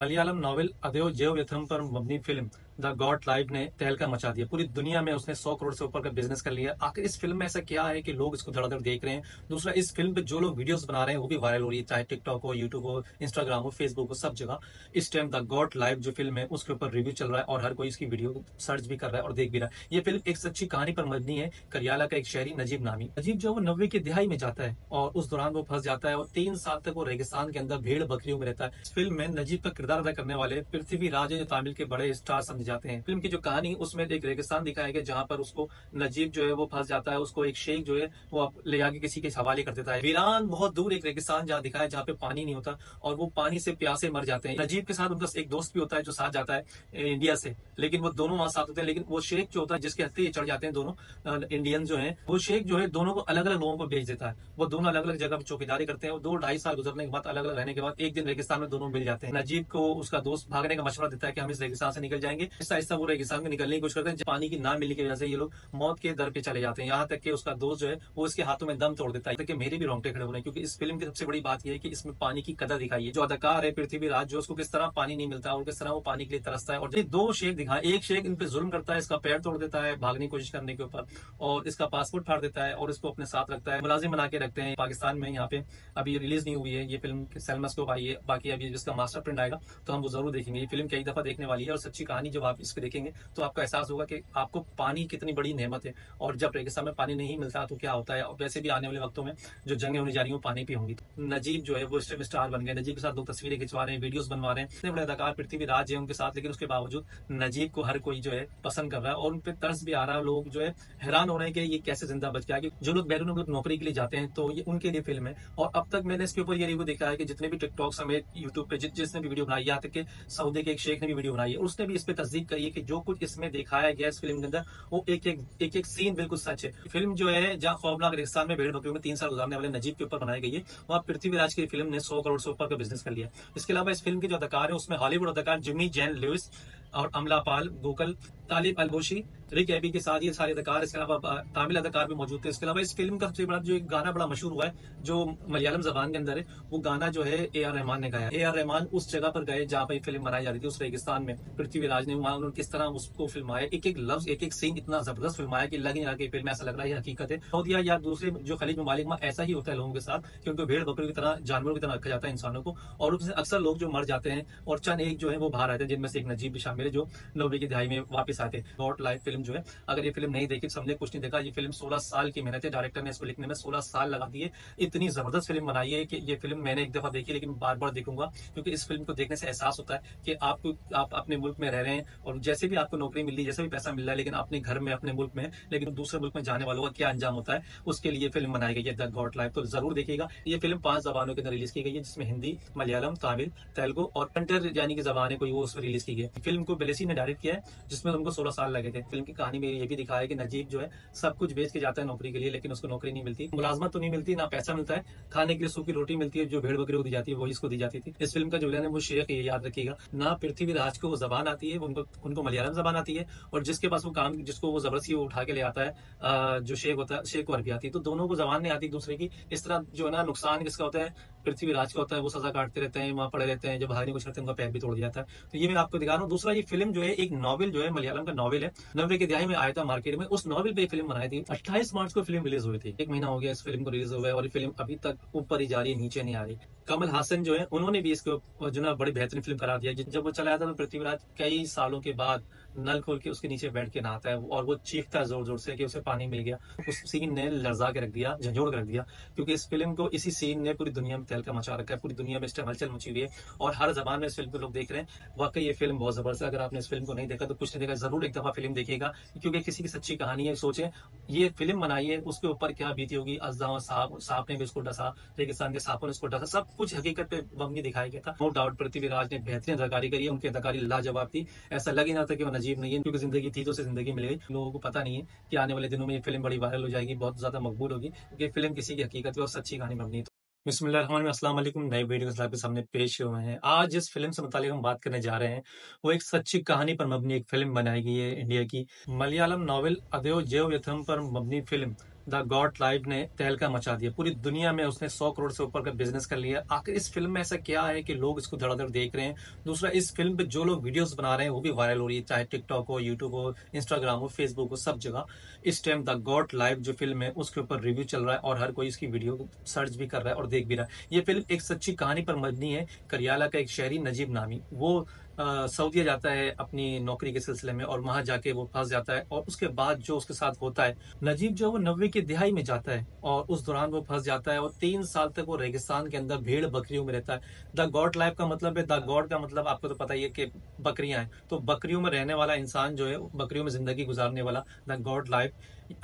Malayalam novel अदयो जयव्यथम पर मबनी film the God life ने तहलका मचा दिया। पूरी दुनिया में उसने 100 करोड़ से ऊपर का बिजनेस कर लिया। आखिर इस फिल्म में ऐसा क्या है कि लोग इसको धड़ाधड़ देख रहे हैं। दूसरा, इस फिल्म पे जो लोग वीडियोस बना रहे हैं वो भी वायरल हो रही है, चाहे टिकटॉक हो, यूट्यूब हो, इंस्टाग्राम हो, फेसबुक हो, सब जगह इस टाइम द गॉड लाइफ जो फिल्म है उसके ऊपर रिव्यू चल रहा है और हर कोई इसकी वीडियो सर्च भी कर रहा है और देख भी रहा है। ये फिल्म एक सच्ची कहानी पर मबनी है। करियाला का एक शहरी नजीब नामी नजीब जो वो 90 की दिहाई में जाता है और उस दौरान वो फंस जाता है और 3 साल तक वो रेगिस्तान के अंदर भेड़ बकरियों में रहता है। इस फिल्म में नजीब का किरदार अदा करने वाले पृथ्वी राज है, जो तमिल के बड़े स्टार समझे जाते हैं। फिल्म की जो कहानी उसमें एक रेगिस्तान दिखाया गया जहां पर उसको नजीब जो है वो फंस जाता है। उसको एक शेख जो है वो ले आके किसी के हवाले कर देता है। वीरान बहुत दूर एक रेगिस्तान जहाँ दिखाया जहाँ पे पानी नहीं होता और वो पानी से प्यासे मर जाते हैं। नजीब के साथ उनका एक दोस्त भी होता है जो साथ जाता है इंडिया से, लेकिन वो दोनों वहां साथ होते हैं। लेकिन वो शेख जो होता है जिसके हत्थे चढ़ जाते हैं दोनों इंडियन जो है, वो शेख जो है दोनों को अलग अलग लोगों को भेज देता है। वो दोनों अलग अलग जगह पर चौकीदारी करते हैं और 2-2.5 साल गुजरने के बाद, अलग अलग रहने के बाद, एक दिन रेगिस्तान में दोनों मिल जाते हैं। नजीब को उसका दोस्त भागने का मशवरा देता है कि हम इस रेगिस्तान से निकल जाएंगे। आहिस्ता आहिस्ता वो रेगिस्तान में निकलने की कोशिश करते हैं। पानी की ना मिलने की वजह से ये लोग मौत के दर पे चले जाते हैं। यहाँ तक कि उसका दोस्त जो है वो इसके हाथों में दम तोड़ देता है। कि मेरे भी रोंगटे खड़े हो रहे हैं, क्योंकि इस फिल्म की सबसे बड़ी बात यह है कि इसमें पानी की कदर दिखाई है। जो अदाकार है पृथ्वी राज, जो उसको किस तरह पानी नहीं मिलता और किस तरह वो पानी के लिए तरसता है। और ये दो शेख दिखाए, एक शेख इन पे जुल्म करता है, इसका पैर तोड़ देता है भागने की कोशिश करने के ऊपर और इसका पासपोर्ट फाड़ देता है और इसको अपने साथ रखता है, मुलाजिम बना के रखते हैं। पाकिस्तान में यहाँ पे अभी रिलीज नहीं हुई है ये फिल्म, सैलमास्कोप आई है। बाकी अभी जिसका मास्टर प्रिंट आएगा तो हम वो जरूर देखेंगे। ये फिल्म कई दफा देखने वाली है और सच्ची कहानी जब आप इसको देखेंगे तो आपको एहसास होगा कि आपको पानी कितनी बड़ी नेमत है और जब रेगिस्तान में पानी नहीं मिलता तो क्या होता है। और वैसे भी आने वाले वक्तों में जो जंगें होने जा रही है पानी पे होंगी। नजीब जो है वो इस टाइम स्टार बन गए। नजीब के साथ लोग तस्वीरें खिंचवा रहे हैं, वीडियोस बनवा रहे हैं। इतने बड़े अदाकार पृथ्वी राज है उनके साथ, लेकिन उसके बावजूद नजीब को हर कोई जो है पसंद कर रहा है और उन पर तरस भी आ रहा है। लोग जो है हैरान हो रहे हैं कि ये कैसे जिंदा बच गया। जो लोग बैरून मुल्क नौकरी के लिए जाते हैं तो ये उनके लिए फिल्म है। और अब तक मैंने इसके ऊपर ये रिव्यू देखा है कि जितने भी टिकटॉक समेत यूट्यूब पे जिसने भी वीडियो बनाई, यहाँ तक कि सऊदी के एक शेख ने भी वीडियो बनाई है, उसने भी इस पे तस्दीक करी है कि जो कुछ इसमें दिखाया गया इस फिल्म के अंदर वो एक सीन बिल्कुल सच है। फिल्म जो है जहाँ खौफनाक रेगिस्तान में भेड़ बकरियों में 3 साल गुजारने वाले नजीब के ऊपर बनाई गई है, वहाँ पृथ्वीराज की फिल्म ने 100 करोड़ से ऊपर का बिजनेस कर लिया। इसके अलावा इस फिल्म के जो अदाकार है उसमें हॉलीवुड अदाकार जिमी जैन लुइस और अमला पाल, गोकल, तालिब अलबोशी, रिक एबी के साथ ये सारे अदाकार, इसके अलावा तमिल अदाकार भी मौजूद थे। इसके अलावा इस फिल्म का सबसे बड़ा जो एक गाना बड़ा मशहूर हुआ है जो मलयालम जबान के अंदर है, वो गाना जो है ए आर रहमान ने गाया। ए आर रहमान उस जगह पर गए जहाँ पर फिल्म बनाई जा रही थी, उस रेगिस्तान में पृथ्वीराज ने वहां उन्होंने किस तरह उसको फिल्माया, एक एक लफ्ज एक एक सीन इतना जबरदस्त फिल्माया कि लग नहीं रहा कि फिल्म ऐसा लग रहा है हकीकत है। सऊदीया या दूसरे जो खलीज ममालिक में ऐसा ही होता है लोगों के साथ कि उनको भेड़ बकरियों की तरह, जानवरों की तरह रखा जाता है इंसानों को, और उसमें अक्सर लोग जो मर जाते हैं और चंद एक जो है वो बाहर आते हैं, जिनमें से एक नजीब भी शामिल है जो 90 की दिहाई में वापस आते। गॉड लाइफ फिल्म जो है, अगर ये फिल्म नहीं देखी, समझे कुछ नहीं देखा। ये फिल्म 16 साल की मेहनत है, डायरेक्टर ने इसको लिखने में 16 साल लगा दिए। इतनी जबरदस्त फिल्म बनाई है कि ये फिल्म मैंने एक दफा देखी लेकिन बार बार देखूंगा, क्योंकि इस फिल्म को देखने से एहसास होता है कि आप अपने मुल्क में रह रहे हैं और जैसे भी आपको नौकरी मिल रही है, जैसे भी पैसा मिल रहा है, लेकिन अपने घर में अपने मुल्क में, लेकिन दूसरे मुल्क में जाने वालों का क्या अंजाम होता है, उसके लिए फिल्म बनाई गई है द गॉड लाइफ। तो जरूर देखिएगा। ये फिल्म 5 जबानों के अंदर रिलीज की गई है, जिसमें हिंदी, मलयालम, तमिल, तेलुगु और कंटर यानी कि जबान है कोई, वो उसमें रिलीज की गई है। फिल्म को बेलेसी ने डायरेक्ट किया है, जिसमें उनको 16 साल लगे थे। फिल्म की कहानी में ये भी दिखाया है कि नजीब जो है सब कुछ बेच के जाता है नौकरी के लिए, लेकिन उसको नौकरी नहीं मिलती, मुलाजमत तो नहीं मिलती, ना पैसा मिलता है, खाने के लिए सूखी रोटी मिलती है जो भेड़ बकरियों को दी जाती है वही इसको दी जाती थी। इस फिल्म का जो विलन है वो शेख, ये याद रखिएगा। ना पृथ्वी राज को वो जबान आती है, उनको मलयालम जबान आती है, और जिसके पास वो काम, जिसको वो जबरदस्ती वो उठा के ले आता है, जो शेख होता है, शेख को अरबी आती है, तो दोनों को जबान नहीं आती दूसरे की। इस तरह जो है ना नुकसान किसका होता है, पृथ्वी राज का होता है। वो सजा काटते रहते हैं, वहां पड़े रहते हैं, जब भागने को करते हैं उनका पैर भी तोड़ दिया जाता है। तो ये मैं आपको दिखा रहा हूँ। दूसरा, ये फिल्म जो है एक नॉवेल जो है, मलयालम का नॉवेल है, 90 की दिहाई में आया था मार्केट में, उस नॉवेल पे फिल्म बनाई थी। 28 मार्च को फिल्म रिलीज हुई थी, 1 महीना हो गया इस फिल्म को रिलीज हुआ है और ये फिल्म अभी तक ऊपर ही जा रही है, नीचे नहीं आ रही। कमल हासन जो है उन्होंने भी इसको जो ना बड़ी बेहतरीन फिल्म करार दिया। जब वो चला था तो पृथ्वीराज कई सालों के बाद नल खोल के उसके नीचे बैठ के नहाता है और वो चीखता है जोर जोर से कि उसे पानी मिल गया। उस सीन ने लर्जा के रख दिया, झंझोड़ के रख दिया, क्योंकि इस फिल्म को, इसी सीन ने पूरी दुनिया में तहलका मचा रखा है। पूरी दुनिया में इस टाइम हलचल मची हुई है और हर जबान में इस फिल्म को लोग देख रहे हैं। वाकई ये फिल्म बहुत जबरदस्त है। अगर आपने इस फिल्म को नहीं देखा तो कुछ नहीं देखा, जरूर एक दफा फिल्म देखिएगा, क्योंकि किसी की सच्ची कहानी है। सोचे ये फिल्म बनाई है, उसके ऊपर क्या बीती होगी। अजदा सांप ने भी उसको डसा, रेगिस्तान के सांपों ने उसको डसा, सब कुछ हकीकत पे बमनी दिखाया गया था। नो डाउट पृथ्वीराज ने बेहतरीन अदाकारी करी है, उनकी अदाकारी लाजवाब थी। ऐसा लग ही ना था कि वो नजीब नहीं है, क्योंकि जिंदगी थी तो उसे जिंदगी मिल गई। लोगों को पता नहीं है कि आने वाले दिनों में ये फिल्म बड़ी वायरल हो जाएगी, बहुत ज्यादा मकबूल होगी, क्योंकि फिल्म किसी की हकीकत पे और सच्ची कहानी मबनी है। बिस्मिल्लाहिर्रहमानिर्रहीम, अस्सलाम वालेकुम। नई वीडियो के आपके सामने पेश हुए हैं। आज जिस फिल्म से मुतालिक हम बात करने जा रहे हैं वो एक सच्ची कहानी पर मबनी एक फिल्म बनाई गई है, इंडिया की। मलयालम नॉवेल अदयो जयव्यथम पर मबनी फिल्म द गॉड लाइफ ने तहलका मचा दिया। पूरी दुनिया में उसने 100 करोड़ से ऊपर का बिजनेस कर लिया। आखिर इस फिल्म में ऐसा क्या है कि लोग इसको धड़ाधड़ देख रहे हैं। दूसरा, इस फिल्म पे जो लोग वीडियोस बना रहे हैं वो भी वायरल हो रही है, चाहे टिकटॉक हो, यूट्यूब हो, इंस्टाग्राम हो, फेसबुक हो, सब जगह इस टाइम द गॉड लाइफ जो फिल्म है उसके ऊपर रिव्यू चल रहा है और हर कोई इसकी वीडियो सर्च भी कर रहा है और देख भी रहा है। ये फिल्म एक सच्ची कहानी पर मबनी है। करियाला का एक शहरी नजीब नामी, वो सऊदीया जाता है अपनी नौकरी के सिलसिले में और वहां जाके वो फंस जाता है और उसके बाद जो उसके साथ होता है, नजीब जो है वो 90 की दिहाई में जाता है और उस दौरान वो फंस जाता है और 3 साल तक वो रेगिस्तान के अंदर भेड़ बकरियों में रहता है। द गॉड लाइफ का मतलब है, द गॉड का मतलब आपको तो पता ही है कि बकरियां हैं, तो बकरियों में रहने वाला इंसान जो है, बकरियों में जिंदगी गुजारने वाला द गॉड लाइफ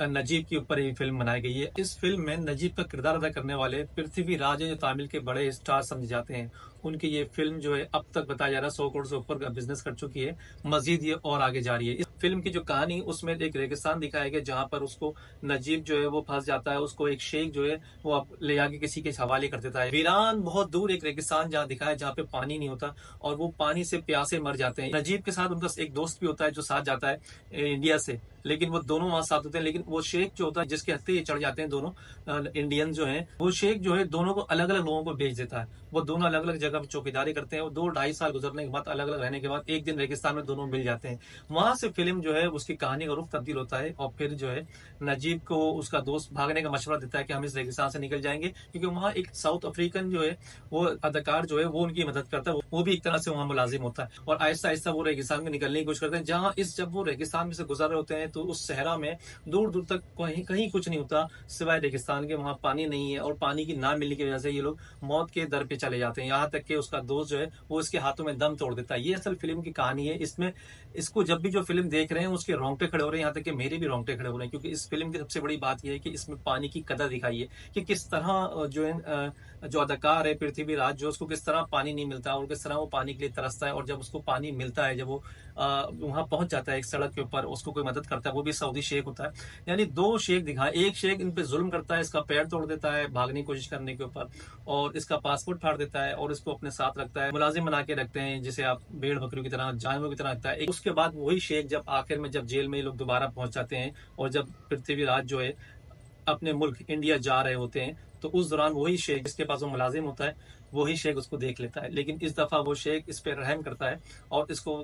नजीब के ऊपर ये फिल्म बनाई गई है। इस फिल्म में नजीब का किरदार अदा करने वाले पृथ्वी राज हैं, जो तमिल के बड़े स्टार समझे जाते हैं। उनकी ये फिल्म जो है अब तक बताया जा रहा है 100 करोड़ से ऊपर का बिजनेस कर चुकी है। मजीद ये और आगे जा रही है। इस फिल्म की जो कहानी, उसमें एक रेगिस्तान दिखाया गया जहां पर उसको नजीब जो है वो फंस जाता है। उसको एक शेख जो है वो ले आके किसी के हवाले कर देता है। वीरान बहुत दूर एक रेगिस्तान जहाँ दिखाया है जहाँ पे पानी नहीं होता और वो पानी से प्यासे मर जाते हैं। नजीब के साथ उनका एक दोस्त भी होता है जो साथ जाता है इंडिया से, लेकिन वो दोनों वहां साथ होते हैं। लेकिन वो शेख जो होता है जिसके हत्थे ये चढ़ जाते हैं दोनों इंडियन जो हैं, वो शेख जो है दोनों को अलग अलग लोगों को भेज देता है। वो दोनों अलग अलग जगह पर चौकीदारी करते हैं और 2-2.5 साल गुजरने के बाद, अलग अलग रहने के बाद, एक दिन रेगिस्तान में दोनों मिल जाते हैं। वहां से फिल्म जो है उसकी कहानी का रुख तब्दील होता है और फिर जो है नजीब को उसका दोस्त भागने का मशवरा देता है कि हम इस रेगिस्तान से निकल जाएंगे, क्योंकि वहां एक साउथ अफ्रीकन जो है वो अदाकार जो है वो उनकी मदद करता है। वो भी एक तरह से वहां मुलाजिम होता है और आहिस्ता आहिस्ता वो रेगिस्तान में निकलने की कोशिश करते हैं। जहां जब वो रेगिस्तान में से गुजर रहे होते हैं तो उस सहरा में दूर दूर तक कहीं कहीं कुछ नहीं होता सिवाय रेगिस्तान के। वहां पानी नहीं है और पानी की ना मिलने की वजह से ये लोग मौत के दर पे चले जाते हैं। यहाँ तक कि उसका दोस्त जो है वो इसके हाथों में दम तोड़ देता है। ये असल फिल्म की कहानी है। इसमें इसको जब भी जो फिल्म देख रहे हैं उसके रोंगटे खड़े हो रहे हैं, यहाँ तक कि मेरे भी रोंगटे खड़े हो रहे हैं, क्योंकि इस फिल्म की सबसे बड़ी बात यह है कि इसमें पानी की कदर दिखाई है कि किस तरह जो है जो अदाकार है पृथ्वी राज, जो उसको किस तरह पानी नहीं मिलता और किस तरह वो पानी के लिए तरसता है। और जब उसको पानी मिलता है, जब वो वहां पहुंच जाता है एक सड़क के ऊपर, उसको कोई मदद करता है, वो भी सऊदी शेख होता है। यानी दो शेख दिखाए, एक शेख इन पे जुल्म करता है, इसका पैर तोड़ देता है भागने की कोशिश करने के ऊपर और इसका पासपोर्ट फाड़ देता है और इसको अपने साथ रखता है, मुलाजिम बना के रखते हैं, जिसे आप भेड़ बकरियों की तरह, जानवरों की तरह रखता है। उसके बाद वही शेख जब आखिर में जब जेल में ये लोग दोबारा पहुंच जाते हैं और जब पृथ्वी राज जो है अपने मुल्क इंडिया जा रहे होते हैं, तो उस दौरान वही शेख जिसके पास वो मुलाजिम होता है, वही शेख उसको देख लेता है। लेकिन इस दफा वो शेख इस पे रहम करता है और इसको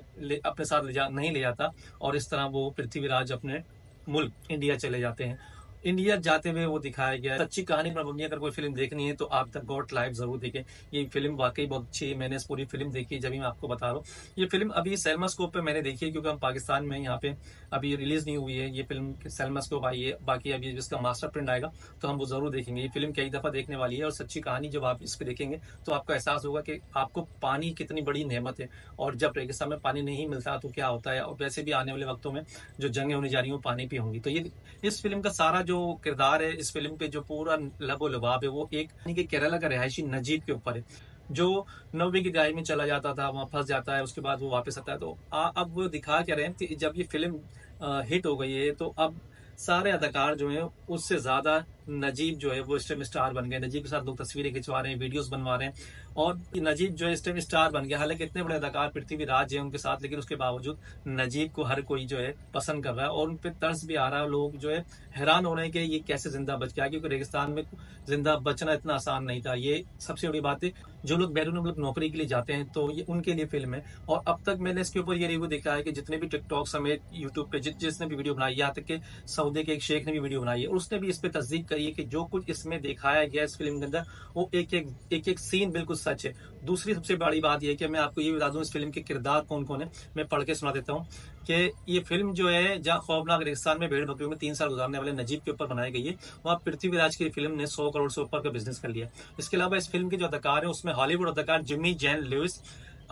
अपने साथ नहीं ले जाता और इस तरह वो पृथ्वीराज अपने मुल्क इंडिया चले जाते हैं। इंडिया जाते हुए वो दिखाया गया है। सच्ची कहानी पर मबनी अगर कोई फिल्म देखनी है तो आप द गॉड लाइफ जरूर देखें। ये फिल्म वाकई बहुत अच्छी है। मैंने इस पूरी फिल्म देखी, जब मैं आपको बता रहा हूँ। ये फिल्म अभी सिनेमास्कोप पे मैंने देखी है, क्योंकि हम पाकिस्तान में यहाँ पे अभी रिलीज नहीं हुई है ये फिल्म। सिनेमास्कोप आई है, बाकी अभी जिसका मास्टर प्रिंट आएगा तो हम वो जरूर देखेंगे। ये फिल्म कई दफा देखने वाली है और सच्ची कहानी जब आप इस पे देखेंगे तो आपको एहसास होगा कि आपको पानी कितनी बड़ी नेमत है और जब रेगिस्तान में पानी नहीं मिलता तो क्या होता है। और वैसे भी आने वाले वक्तों में जो जंगें होने जा रही हैं पानी पे होंगी। तो ये इस फिल्म का सारा जो किरदार है इस फिल्म पे, जो पूरा लबो लबाब है, वो एक यानी कि केरला का रिहायशी नजीब के ऊपर है, जो 90 की दहाई में चला जाता था, वहां फंस जाता है, उसके बाद वो वापस आता है। तो अब वो दिखा क्या रहे हैं कि जब ये फिल्म हिट हो गई है तो अब सारे अदाकार जो हैं उससे ज्यादा नजीब जो है वो इस टाइम स्टार बन गए। नजीब के साथ लोग तस्वीरें खिंचवा रहे हैं, वीडियोस बनवा रहे हैं और नजीब जो है इस टाइम स्टार बन गया। हालांकि इतने बड़े अदाकार पृथ्वी राज है उनके साथ, लेकिन उसके बावजूद नजीब को हर कोई जो है पसंद कर रहा है और उन पर तर्स भी आ रहा है। लोग जो है हैरान हो रहे हैं कि ये कैसे जिंदा बच गया, क्योंकि रेगिस्तान में जिंदा बचना इतना आसान नहीं था। ये सबसे बड़ी बात है। जो लोग बैरून मुल्क नौकरी के लिए जाते हैं तो ये उनके लिए फिल्म है। और अब तक मैंने इसके ऊपर ये रिव्यू देखा है कि जितने भी टिकटॉक समेत यूट्यूब पे जिसने भी वीडियो बनाई, यहाँ तक कि सऊदी के एक शेख ने भी वीडियो बनाई है और उसने भी इस पे तस्दीक करी है कि जो कुछ इसमें दिखाया गया इस फिल्म के अंदर वो एक सीन बिल्कुल सच है। दूसरी सबसे बड़ी बात यह है कि मैं आपको ये बता दूं इस फिल्म के किरदार कौन कौन है। मैं पढ़ के सुना देता हूँ कि ये फिल्म जो है जहाँ खौफनाक रेगिस्तान में भेड़ बकरियों में 3 साल गुजारने वाले नजीब के ऊपर बनाई गई है, वहाँ पृथ्वीराज की फिल्म ने 100 करोड़ से ऊपर का बिजनेस कर लिया। इसके अलावा इस फिल्म के जो अदाकार है उसमें हॉलीवुड अदाकार जिमी जैन लुइस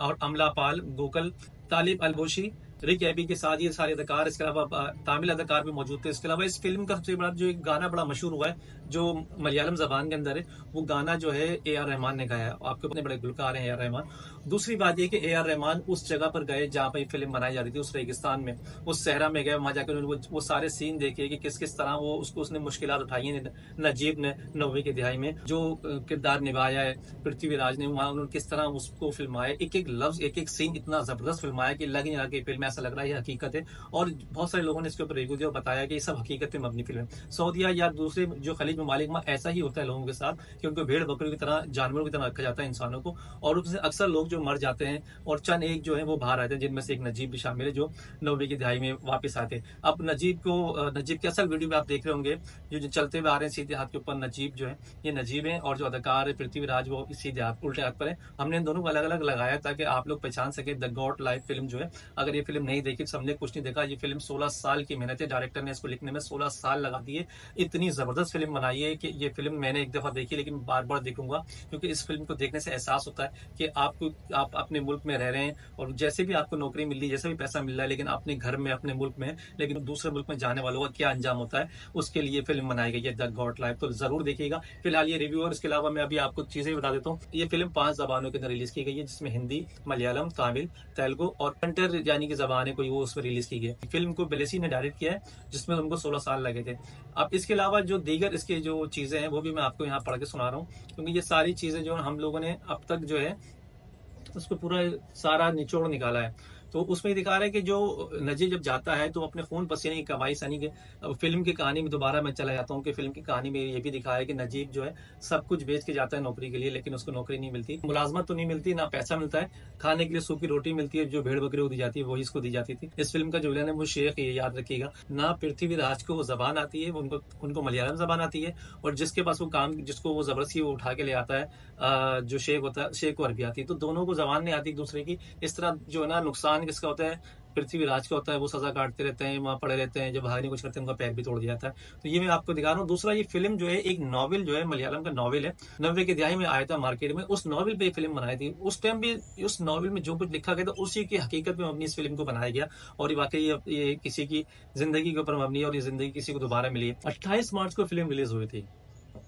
और अमला पाल, गोकल, तालिब अलबोशी, रिक एबी के साथ ये सारे अदाकार, इसके अलावा तमिल अदाकार भी मौजूद थे। इसके अलावा इस फिल्म का सबसे बड़ा जो एक गाना बड़ा मशहूर हुआ है जो मलयालम जबान के अंदर है, वो गाना जो है AR रहमान ने गाया है। आपके अपने बड़े गुलकार हैं AR रहमान। दूसरी बात यह कि AR रहमान उस जगह पर गए जहाँ पर फिल्म बनाई जा रही थी, उस रेगिस्तान में, उस सहरा में गए। वहां जाकर उन्होंने वो सारे सीन देखे कि किस किस तरह वो उसने मुश्किलात उठाई हैं नजीब ने 90 की दिहाई में जो किरदार निभाया है पृथ्वीराज ने। वहां उन्होंने किस तरह उसको फिल्माया, एक एक लफ्ज एक एक सीन इतना जबरदस्त फिल्माया कि लग नहीं रहा कि फिल्म ऐसा लग रहा है ये हकीकत है। और बहुत सारे लोगों ने इसके ऊपर रिव्यू दिया और बताया कि ये सब हकीकत पे मबनी फिल्म है। सऊदीया या दूसरे जो खलीज ममालिक में ऐसा ही होता है लोगों के साथ कि उनको भेड़ बकरियों की तरह, जानवरों की तरह रखा जाता है इंसानों को, और उसमें अक्सर लोग जो मर जाते हैं और चंद एक जो है वो बाहर आते हैं, जिनमें से एक नजीब भी शामिल है जो 90 की दहाई में वापस आते हैं। अब नजीब की असल वीडियो में आप देख रहे होंगे जो चलते हुए आ रहे हैं सीधे हाथ के ऊपर, नजीब जो है ये नजीब है, और जो अदाकार है पृथ्वीराज वो सीधे हाथ उल्टे हाथ पर है। हमने इन दोनों को अलग अलग लगाया ताकि आप लोग पहचान सके द गॉड लाइफ फिल्म जो है। अगर ये फिल्म नहीं देखी तो हमने कुछ नहीं देखा। ये फिल्म 16 साल की मेहनत है, डायरेक्टर ने इसको लिखने में 16 साल लगा दिए। इतनी जबरदस्त फिल्म बनाई है कि ये फिल्म मैंने एक दफा देखी लेकिन बार बार देखूंगा, क्योंकि इस फिल्म को देखने से एहसास होता है कि आप अपने मुल्क में रह रहे हैं और जैसे भी आपको नौकरी मिल रही है, जैसे भी पैसा मिल रहा है, लेकिन अपने घर में अपने मुल्क में, लेकिन दूसरे मुल्क में जाने वालों का क्या अंजाम होता है, उसके लिए फिल्म बनाई गई है द गॉड लाइफ। तो जरूर देखिएगा। फिलहाल ये रिव्यू, और इसके अलावा मैं अभी आपको चीजें बता देता हूँ। ये फिल्म 5 जबानों के अंदर रिलीज की गई है, जिसमें हिंदी, मलयालम, तमिल, तेलुगु और कंटर यानी कि जबान है कोई, वो उसमें रिलीज की गई है। फिल्म को बेलेसी ने डायरेक्ट किया है, जिसमें उनको 16 साल लगे थे। अब इसके अलावा जो दीगर इसके जो चीजें हैं वो भी मैं आपको यहाँ पढ़ के सुना रहा हूँ, क्योंकि ये सारी चीजें जो हम लोगों ने अब तक जो है उसको पूरा सारा निचोड़ निकाला है। तो उसमें दिखा रहा है कि जो नजीब जब जाता है तो अपने खून पसीने की कमाई सनी के, फिल्म की कहानी में दोबारा मैं चला जाता हूँ कि फिल्म की कहानी में ये भी दिखाया है कि नजीब जो है सब कुछ बेच के जाता है नौकरी के लिए, लेकिन उसको नौकरी नहीं मिलती, मुलाजमत तो नहीं मिलती, ना पैसा मिलता है, खाने के लिए सूखी रोटी मिलती है, जो भेड़ बकरी को दी जाती है वही इसको दी जाती थी। इस फिल्म का जो विलन है वो शेख, ये याद रखिएगा। ना पृथ्वीराज को वो जबान आती है, उनको मलयालम जबान आती है, और जिसके पास वो काम, जिसको वो जबरदस्ती वो उठा के ले आता है, जो शेख होता है, शेख को अरबी आती है, तो दोनों को जबान नहीं आती एक दूसरे की। इस तरह जो है ना नुकसान किसका होता है, पृथ्वीराज का होता है, वो सजा काटते रहते हैं, वहां पड़े रहते हैं, जब भागने कुछ करते हैं उनका पैर भी तोड़ दिया जाता है। तो ये मैं आपको दिखा रहा हूँ। दूसरा, ये फिल्म जो है एक नॉवेल जो है, मलयालम का नॉवेल है, 90 की दहाई में आया था मार्केट में, उस नॉवेल पे फिल्म बनाई थी। उस टाइम भी उस नॉवेल में जो कुछ लिखा गया था उसी की हकीकत में मबनी इस फिल्म को बनाया गया, और ये वाकई ये किसी की जिंदगी के ऊपर मबनी है, और ये जिंदगी किसी को दोबारा मिली है। 28 मार्च को फिल्म रिलीज हुई थी।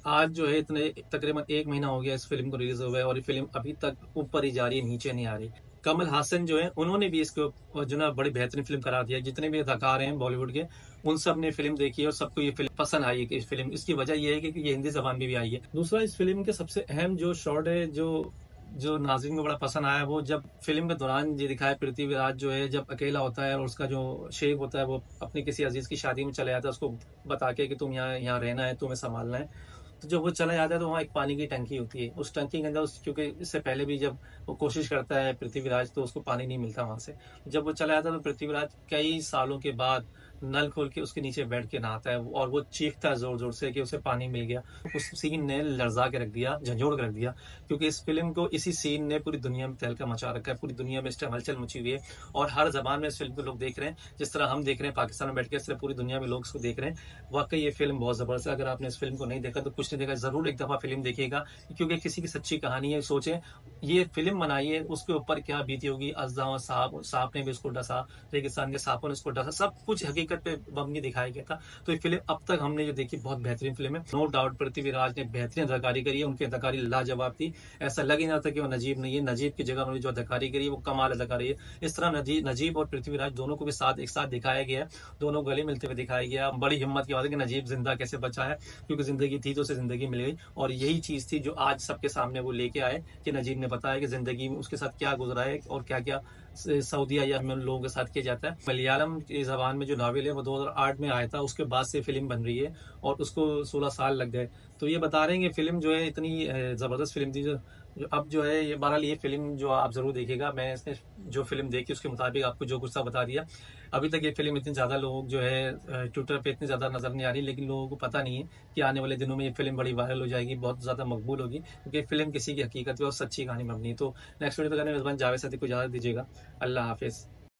आज जो है इतने तकरीबन 1 महीना हो गया इस फिल्म को रिलीज हुए, और ये फिल्म अभी तक ऊपर ही जा रही है, नीचे नहीं आ रही। कमल हासन जो है उन्होंने भी इसको जो ना बड़ी बेहतरीन फिल्म करार दिया। जितने भी अदाकार हैं बॉलीवुड के, उन सब ने फिल्म देखी है और सबको ये फिल्म पसंद आई है। कि इस फिल्म, इसकी वजह ये है कि ये हिंदी जबान में भी आई है। दूसरा, इस फिल्म के सबसे अहम जो शॉट है, जो जो नाज़रीन को बड़ा पसंद आया, वो जब फिल्म के दौरान ये दिखाया पृथ्वीराज जो है जब अकेला होता है और उसका जो शेख होता है वो अपनी किसी अजीज की शादी में चला जाता है, उसको बता के कि तुम यहाँ यहाँ रहना है, तुम्हें संभालना है। तो जब वो चला जाता है तो वहाँ एक पानी की टंकी होती है, उस टंकी के अंदर क्योंकि इससे पहले भी जब वो कोशिश करता है पृथ्वीराज तो उसको पानी नहीं मिलता वहां से। जब वो चला जाता है तो पृथ्वीराज कई सालों के बाद नल खोल के उसके नीचे बैठ के नहाता है, और वो चीखता है जोर जोर से कि उसे पानी मिल गया। उस सीन ने लर्जा के रख दिया, झंझोड़ के रख दिया, क्योंकि इस फिल्म को इसी सीन ने पूरी दुनिया में तहलका मचा रखा है। पूरी दुनिया में इस टाइम हलचल मची हुई है, और हर जबान में इस फिल्म को लोग देख रहे हैं। जिस तरह हम देख रहे हैं पाकिस्तान में बैठ के, इस तरह पूरी दुनिया में लोग इसको देख रहे हैं। वाकई ये फिल्म बहुत जबरदस्त है। अगर आपने इस फिल्म को नहीं देखा तो कुछ नहीं देखा, जरूर एक दफा फिल्म देखिएगा, क्योंकि किसी की सच्ची कहानी है। सोचें ये फिल्म बनाई है, उसके ऊपर क्या बीती होगी। अजदा सांप ने भी उसको डसा, रेगिस्तान के सांपों ने उसको डसा, सब कुछ हकीकत पे मबनी दिखाया गया था। तो ये फिल्म अब तक हमने जो देखी बहुत बेहतरीन फिल्म है। नो डाउट पृथ्वीराज ने बेहतरीन अदाकारी करी है, उनकी अदाकारी लाजवाब थी। ऐसा लग ही नहीं था कि वो नजीब नहीं है। नजीब की जगह उन्होंने जो अदाकारी करी है वो कमाल अदाकारी है। इस तरह नजीब और पृथ्वीराज दोनों को भी एक साथ दिखाया गया है, दोनों गले मिलते हुए दिखाया गया। बड़ी हिम्मत की बात है कि नजीब जिंदा कैसे बचा है, क्योंकि जिंदगी थी तो उसे जिंदगी मिल गई, और यही चीज थी जो आज सबके सामने वो लेके आए कि नजीब ने बताया कि जिंदगी में उसके साथ क्या गुजरा है और क्या क्या सऊदीया या में लोगों के साथ किया जाता है। मलयालम की जबान में जो नावल है वो 2008 में आया था, उसके बाद से फिल्म बन रही है, और उसको 16 साल लग गए। तो ये बता रहे हैं कि फिल्म जो है इतनी जबरदस्त फिल्म थी, जो अब जो है ये बहरहाल ये फिल्म जो आप जरूर देखिएगा। मैं इसने जो फिल्म देखी उसके मुताबिक आपको जो कुछ सा बता दिया। अभी तक ये फिल्म इतनी ज्यादा लोग जो है ट्विटर पे इतनी ज्यादा नजर नहीं आ रही, लेकिन लोगों को पता नहीं है कि आने वाले दिनों में ये फिल्म बड़ी वायरल हो जाएगी, बहुत ज्यादा मकबूल होगी, क्योंकि फिल्म किसी की हकीकत और सच्ची कहानी मबनी। तो नेक्स्ट वीडियो तक जावेद साथी को इजाजत दीजिएगा। अल्लाह हाफिज।